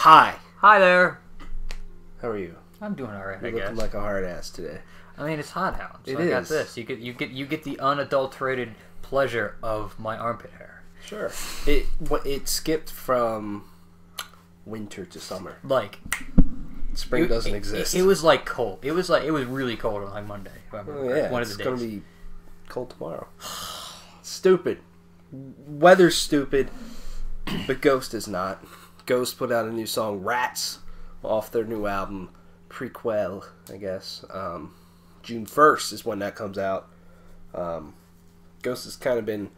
Hi. Hi there. How are you? I'm doing all right. You're I guess. looking like a hard ass today. I mean, it's hot out, so It I got is. this. You get the unadulterated pleasure of my armpit hair. Sure. It skipped from winter to summer. Like Spring doesn't exist. It was like cold. It was really cold on like Monday. Oh, yeah, one of it's the days. gonna be cold tomorrow. Stupid. Weather's stupid, but Ghost is not. Ghost put out a new song, Rats, off their new album, Prequel, I guess. June 1st is when that comes out. Ghost has kind of been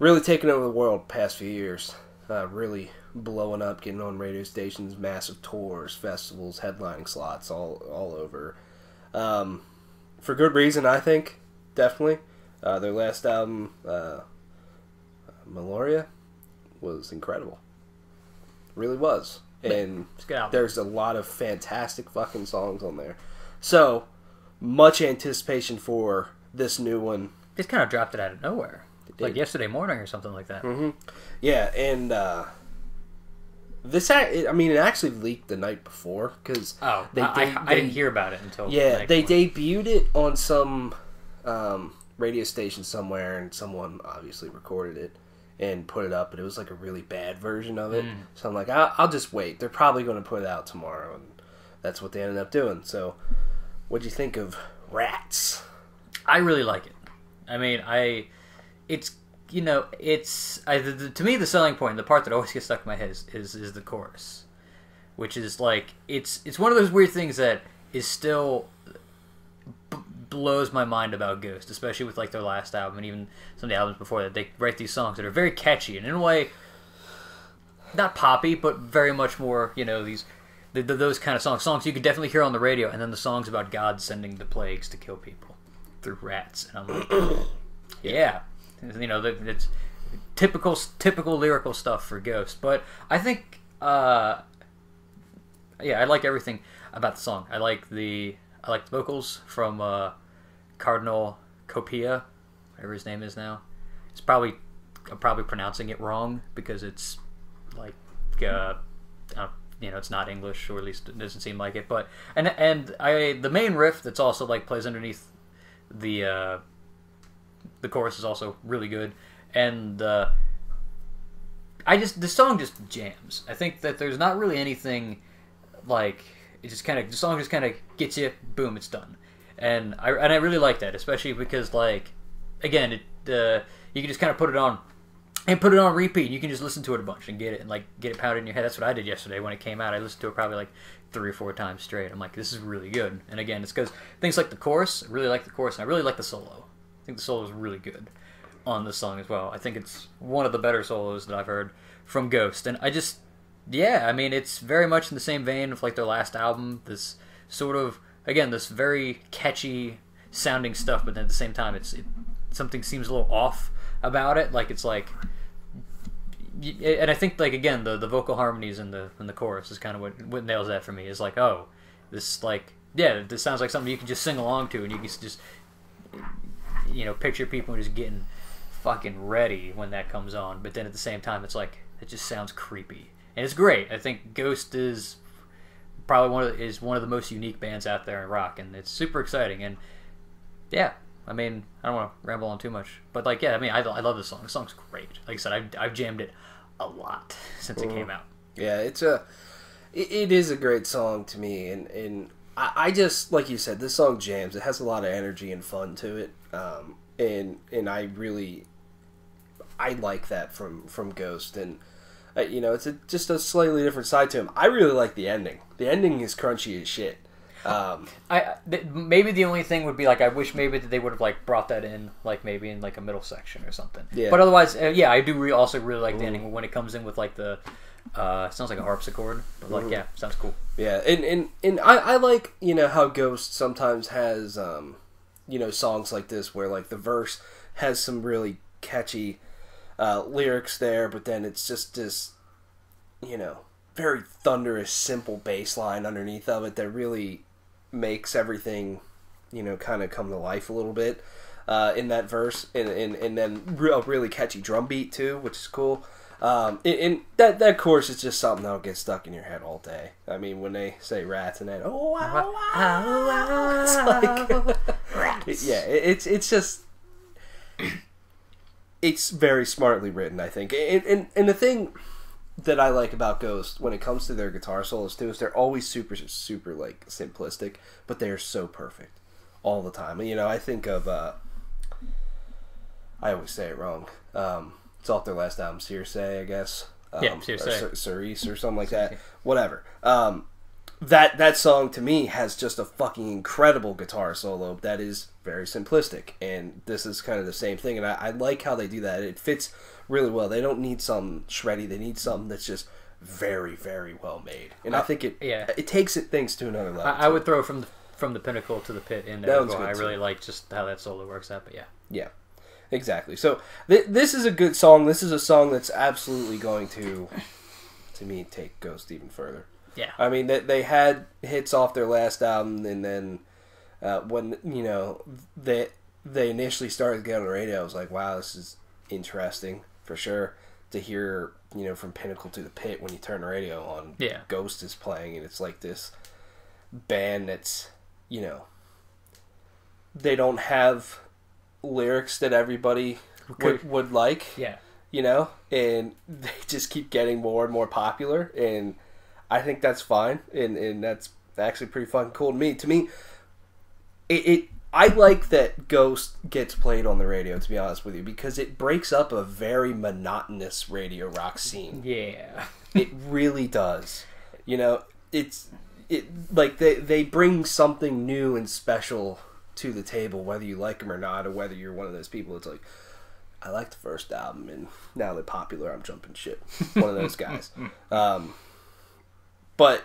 really taking over the world past few years. Really blowing up, getting on radio stations, massive tours, festivals, headlining slots all over. For good reason, I think. Definitely. Their last album, Meloria, was incredible. Really was. And there's a lot of fantastic fucking songs on there. So, much anticipation for this new one. Just kind of dropped it out of nowhere. Like yesterday morning or something like that. Mm-hmm. Yeah, and it actually leaked the night before because I didn't hear about it until they debuted it on some radio station somewhere, and someone obviously recorded it and put it up, but it was like a really bad version of it. So I'm like, I'll just wait. They're probably going to put it out tomorrow, and that's what they ended up doing. So, what'd you think of Rats? I really like it. I mean, to me the selling point, the part that always gets stuck in my head is the chorus, which is like it's one of those weird things that is still blows my mind about Ghost, especially with like their last album and even some of the albums before that. They write these songs that are very catchy and in a way not poppy, but very much more those kind of songs you could definitely hear on the radio, and then the songs about God sending the plagues to kill people through rats, and I'm like, yeah, it's typical lyrical stuff for Ghost. But I think, I like everything about the song. I like the vocals from Cardinal Copia, whatever his name is now. I'm probably pronouncing it wrong because it's like it's not English, or at least it doesn't seem like it. But the main riff that's also like plays underneath the chorus is also really good, and the song just jams. I think that there's not really anything like the song just kind of gets you, boom, it's done, and I really like that, especially because like again you can just kind of put it on repeat. You can just listen to it a bunch and get it pounded in your head. That's what I did yesterday when it came out. I listened to it probably like 3 or 4 times straight. I'm like, this is really good. And again, it's because things like the chorus, I really like the chorus, and I really like the solo. I think the solo is really good on this song as well. I think it's one of the better solos that I've heard from Ghost. And it's very much in the same vein of like their last album. This sort of, again, this very catchy sounding stuff, but then at the same time, something seems a little off about it. Like it's like, and I think like again the vocal harmonies in the chorus is kind of what nails that for me. Is like, oh, this sounds like something you can just sing along to, and you can just picture people just getting fucking ready when that comes on. But then at the same time, it's like it just sounds creepy, and it's great. I think Ghost is probably one of the most unique bands out there in rock, and it's super exciting. And yeah, I mean, I don't want to ramble on too much, but like, yeah, I mean, I love this song. The song's great. Like I said, I've jammed it a lot since it came out. Yeah, it is a great song to me, and I just, like you said, this song jams. It has a lot of energy and fun to it, and I like that from Ghost, and it's just a slightly different side to him. I really like the ending. The ending is crunchy as shit. Maybe the only thing would be like I wish maybe that they would have like brought that in like maybe in like a middle section or something. Yeah. But otherwise, I do also really like the ending when it comes in with like the sounds like a harpsichord, but like sounds cool. Yeah, and I like how Ghost sometimes has songs like this where like the verse has some really catchy lyrics there, but then it's just this very thunderous simple bass line underneath of it that really makes everything kind of come to life a little bit in that verse, and then a really catchy drum beat too, which is cool. And that chorus is just something that'll get stuck in your head all day. I mean, when they say rats and then oh wow, wow, it's like Rats. yeah, it's just it's very smartly written, I think. And the thing that I like about Ghost when it comes to their guitar solos too is they're always super like simplistic, but they are so perfect all the time. You know, I think of I always say it wrong. It's off their last album, Circe, I guess. Cerise or something like that. Whatever. That song to me has just a fucking incredible guitar solo that is very simplistic, and this is kind of the same thing. And I like how they do that. It fits really well. They don't need something shreddy. They need something that's just very, very well made. And I think it takes things to another level. I would throw from the pinnacle to the pit in there. I really like just how that solo works out. But yeah. Exactly. So this is a good song. This is a song that's absolutely going to me, take Ghost even further. Yeah. I mean, they had hits off their last album, and then when they initially started getting on the radio, I was like, wow, this is interesting for sure to hear. From Pinnacle to the Pit, when you turn the radio on, Ghost is playing, and it's like this band that's they don't have lyrics that everybody would like, and they just keep getting more and more popular, and I think that's fine, and that's actually pretty fucking cool to me. I like that Ghost gets played on the radio, to be honest with you, because it breaks up a very monotonous radio rock scene. Yeah. It really does. It's like they bring something new and special to the table, whether you like them or not, or whether you're one of those people that's like, I like the first album, and now they're popular, I'm jumping ship. One of those guys. But,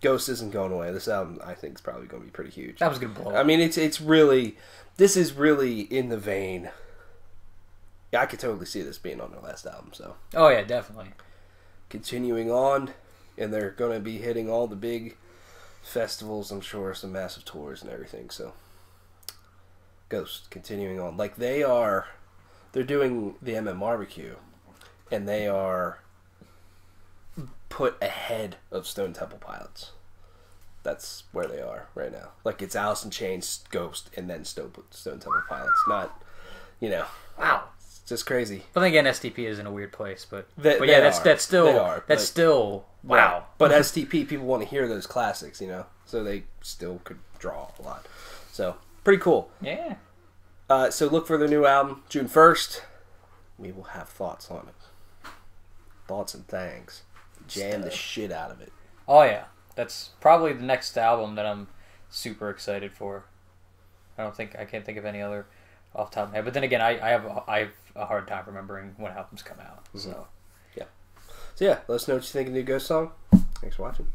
Ghost isn't going away. This album, I think, is probably going to be pretty huge. That was going to blow up. I mean, it's really, this is really in the vein. Yeah, I could totally see this being on their last album, so. Oh, yeah, definitely. Continuing on, and they're going to be hitting all the big festivals, I'm sure, some massive tours and everything, so. Ghost, continuing on. Like, they're doing the MM and they are put ahead of Stone Temple Pilots. That's where they are right now. Like, it's Alice in Chains, Ghost, and then Stone Temple Pilots. Not, wow, it's just crazy. But then again, STP is in a weird place, but that's still wow. But STP, people want to hear those classics, so they still could draw a lot. So pretty cool. Yeah. So look for their new album, June 1st. We will have thoughts on it. Thoughts and thanks. Jam the shit out of it. Oh yeah, that's probably the next album that I'm super excited for. I can't think of any other off the top of my head. But then again, I have a hard time remembering when albums come out. So yeah. So yeah, let us know what you think of the new Ghost song. Thanks for watching.